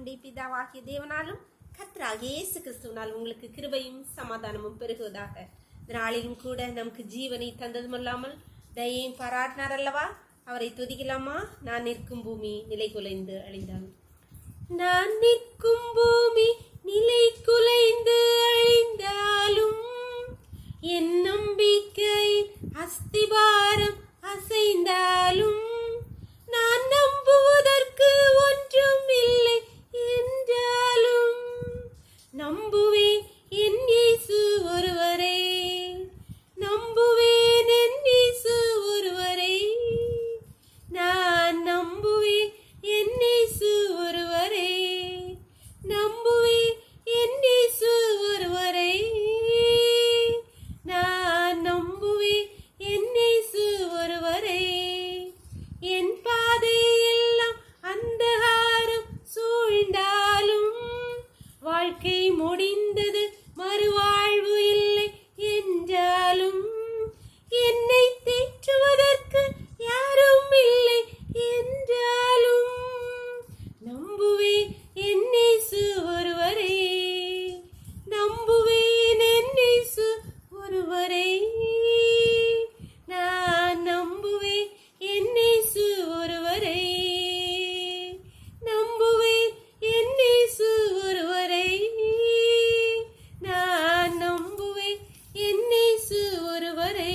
நம்முடைய பிதாவாகிய தேவனாலும் கர்த்தராகிய இயேசு கிறிஸ்துவினால் உங்களுக்கு கிருபையும் சமாதானமும் பெருகுவதாக. நாளிலும் கூட நமக்கு ஜீவனை தந்ததுமல்லாமல் தயையும் பாராட்டினார் அல்லவா? அவரை துதிக்கலாமா? நான் நிற்கும் பூமி நிலை குலைந்து அழிந்தாலும், நான் நிற்கும் பூமி நிலை குலைந்து அழிந்தாலும், என் நம்பிக்கை அஸ்திபாரம் அசைந்தாலும், நான் நம்புவதற்கு ஒன்றும் இல்லை என்றாலும், நம்புவேன் என் இயேசு ஒருவரே, நம்புவேன் என் இயேசு ஒருவரே, நான் நம்புவேன் என் இயேசு ஒருவரே, நம்புவேன் என் இயேசு ஒருவரே, நான் நம்புவேன் என் இயேசு ஒருவரே. என் பாதையெல்லாம் அந்தகாரம் சூழ்ந்தாலும், வாழ்க்கை முடிந்தது மறுவாழ்வு இல்லை என்றாலும், என்னை தேற்றுவதற்கு யாரும் இல்லை என்றாலும், நம்புவேன் என் இயேசு ஒருவரே, நம்புவேன் என் இயேசு ஒருவரே, நான் நம்புவேன் என் இயேசு ஒருவரே, நம்புவேன் என் இயேசு ஒருவரே, நான் நம்புவேன் என் இயேசு ஒருவரே.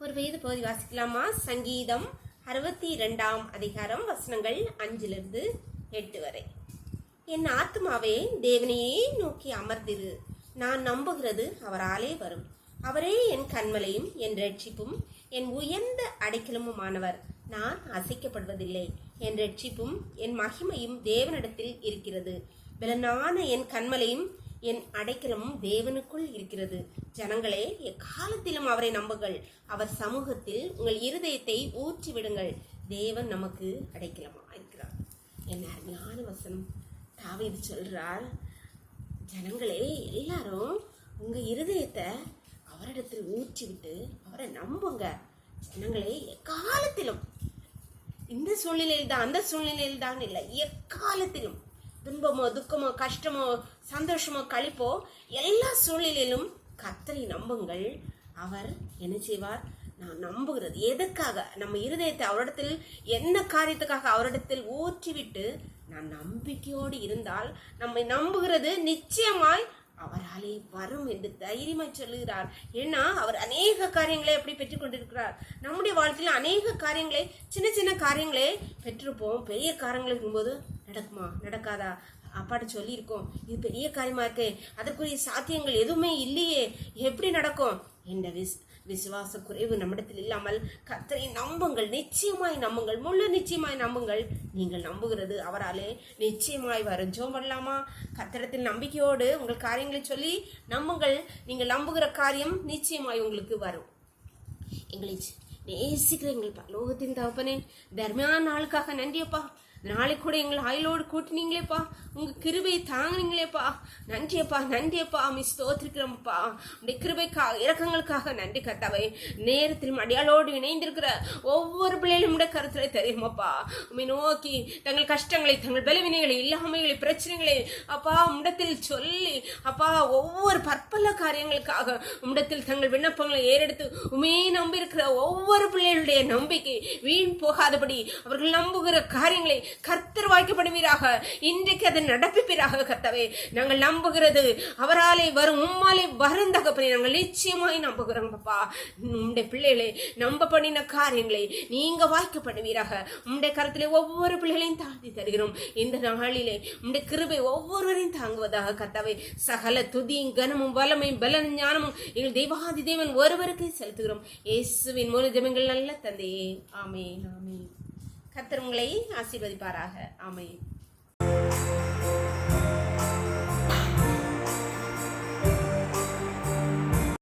ஒரு வேத பகுதி வாசிக்கலாமா? சங்கீதம் 62 அதிகாரம் வசனங்கள் 5-8 வரை. என் ஆத்மாவே தேவனையே நோக்கி அமர்ந்திரு, நான் நம்புகிறது அவராலே வரும். அவரே என் கன்மலையும் என் ரட்சிப்பும் என் உயர்ந்த அடைக்கலமுமானவர். நான் அசைக்கப்படுவதில்லை. என் ரட்சிப்பும் என் மகிமையும் தேவனிடத்தில் இருக்கிறது. பலனான என் கன்மலையும் என் அடைக்கலமும் தேவனுக்குள் இருக்கிறது. ஜனங்களே, எக்காலத்திலும் அவரை நம்புங்கள். அவர் சமூகத்தில் உங்கள் இருதயத்தை ஊற்றி விடுங்கள். தேவன் நமக்கு அடைக்கலமா இருக்கிறார். என்ன அருமையான வசனம். தாவீது சொல்றார், ஜனங்களே எல்லாரும் உங்க இருதயத்தை அவரிடத்தில் ஊற்றி விட்டு அவரை நம்புங்க. ஜனங்களே, எக்காலத்திலும், இந்த சூழ்நிலையில் தான் அந்த சூழ்நிலையில் தான் இல்லை, எக்காலத்திலும் துன்பமோ துக்கமோ கஷ்டமோ சந்தோஷமோ களிப்போ எல்லா சூழ்நிலையிலும் கர்த்தரை நம்புங்கள். அவர் என்ன செய்வார்? நான் நம்புகிறது எதற்காக? நம்ம இருதயத்தை அவரிடத்தில் என்ன காரியத்துக்காக அவரிடத்தில் ஊற்றிவிட்டு நான் நம்பிக்கையோடு இருந்தால் நம்மை நம்புகிறது நிச்சயமாய் அவராலே வரும் என்று தைரியமாய் சொல்லுகிறார். ஏன்னா அவர் அநேக காரியங்களை எப்படி பெற்றுக் கொண்டிருக்கிறார். நம்முடைய வாழ்க்கையில அநேக காரியங்களை, சின்ன சின்ன காரியங்களே பெற்றிருப்போம். பெரிய காரியங்கள் இருக்கும்போது நடக்குமா நடக்காதா அப்பாட்ட சொல்லியிருக்கோம், இது பெரிய காரியமா இருக்கு, அதற்குரிய சாத்தியங்கள் எதுவுமே இல்லையே, எப்படி நடக்கும் என்ற விசுவாச குறைவு நம்மிடத்தில் இல்லாமல் கர்த்தரை நம்புங்கள். நிச்சயமாய் நம்புங்கள், முழு நிச்சயமாய் நம்புங்கள். நீங்கள் நம்புகிறது அவராலே நிச்சயமாய் வரும். ஜெபம் பண்ணலாமா? கர்த்தரிடத்தில் நம்பிக்கையோடு உங்கள் காரியங்களை சொல்லி நம்புங்கள். நீங்கள் நம்புகிற காரியம் நிச்சயமாய் உங்களுக்கு வரும். எங்களை நேசிக்கிற எங்கள் பரலோகத்தின் தகப்பனே, தர்மையான நாளுக்காக நன்றியப்பா. நாளைக்கு கூட எங்களை ஆயுளோடு கூட்டினீங்களேப்பா, உங்க கிருபையை தாங்கினீங்களேப்பா. நன்றியப்பா, நன்றியப்பா. ஸ்தோத்திரிக்கிறோம்ப்பா. உடைய கிருபைக்காக இரக்கங்களுக்காக நன்றி கர்த்தாவே. நேரத்திலும் அடியாளோடு இணைந்திருக்கிற ஒவ்வொரு பிள்ளைகளும் உடைய கருத்துல தெரியுமாப்பா. உண்மை நோக்கி தங்கள் கஷ்டங்களை, தங்கள் பலவினைகளை, இல்லாமைகளை, பிரச்சனைகளை அப்பா உம்மிடத்தில் சொல்லி அப்பா ஒவ்வொரு பற்பல காரியங்களுக்காக உம்மிடத்தில் தங்கள் விண்ணப்பங்களை ஏறெடுத்து உண்மையை நம்பி இருக்கிற ஒவ்வொரு பிள்ளைகளுடைய நம்பிக்கை வீண் போகாதபடி அவர்கள் நம்புகிற காரியங்களை கர்த்தர் வாய்க்கப்படுவீராக. இன்றைக்கு அதை நடப்பிப்பீராக கர்த்தாவே. நாங்கள் நம்புகிறது அவராலே வரும், உம்மாலே வரும் தகப்பனே. நாங்கள் நிச்சயமாய் நம்புகிறோங்கப்பா. உம்முடைய பிள்ளைகளை நம்ப பண்ணின காரியங்களை நீங்க வாய்க்கப்படுவீராக. உம்முடைய கருத்திலே ஒவ்வொரு பிள்ளைகளையும் தாழ்த்தி தருகிறோம். இந்த நாளிலே உம்முடைய கிருபை ஒவ்வொருவரையும் தாங்குவதாக கர்த்தாவே. சகல துதியும் கனமும் வல்லமையும் பலன் ஞானமும் எங்கள் தெய்வாதி தேவன் ஒருவருக்கே செலுத்துகிறோம். இயேசுவின் மூல ஜெபங்கள் நல்ல தந்தையே. ஆமென், ஆமென். கர்த்தர் உங்களை ஆசீர்வதிப்பாராக. ஆமென்.